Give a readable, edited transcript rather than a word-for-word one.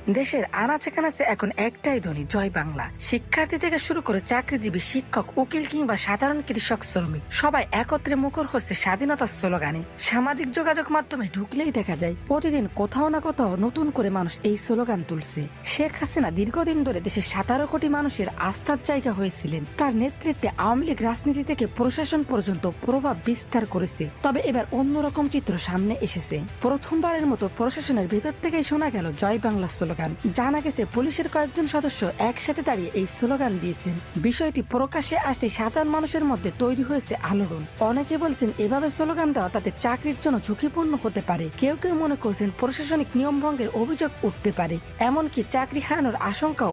দেশের আনাচে কানাচে এখন একটাই ধ্বনি, জয় বাংলা। শিক্ষার্থী থেকে শুরু করে চাকরিজীবী, শিক্ষক, উকিল কিংবা সাধারণ কৃষক, শ্রমিক সবাই একত্রে মুখর হচ্ছে স্বাধীনতার স্লোগানে। সামাজিক যোগাযোগ মাধ্যমে ঢুকলেই দেখা যায় প্রতিদিন কোথাও না কোথাও নতুন করে মানুষ এই স্লোগান তুলছে। শেখ হাসিনা দীর্ঘদিন ধরে দেশের 17 কোটি মানুষের আস্থার জায়গা হয়েছিলেন। তার নেতৃত্বে আওয়ামী লীগ রাজনীতি থেকে প্রশাসন পর্যন্ত প্রভাব বিস্তার করেছে। তবে এবার অন্যরকম চিত্র সামনে এসেছে। প্রথমবারের মতো প্রশাসনের ভেতর থেকেই শোনা গেল জয় বাংলা স্লোগান। জানা গেছে পুলিশের কয়েকজন সদস্য একসাথে দাঁড়িয়ে এই স্লোগান দিয়েছেন। বিষয়টি প্রকাশ্যে আসতে সাধারণ মানুষের মধ্যে তৈরি হয়েছে আলোড়ন। অনেকে বলছেন এভাবে স্লোগান দেওয়া তাদের চাকরির জন্য ঝুঁকিপূর্ণ হতে পারে। কেউ কেউ মনে করছেন প্রশাসনিক নিয়ম ভঙ্গের অভিযোগ উঠতে পারে, এমনকি চাকরি হারানোর আশঙ্কাও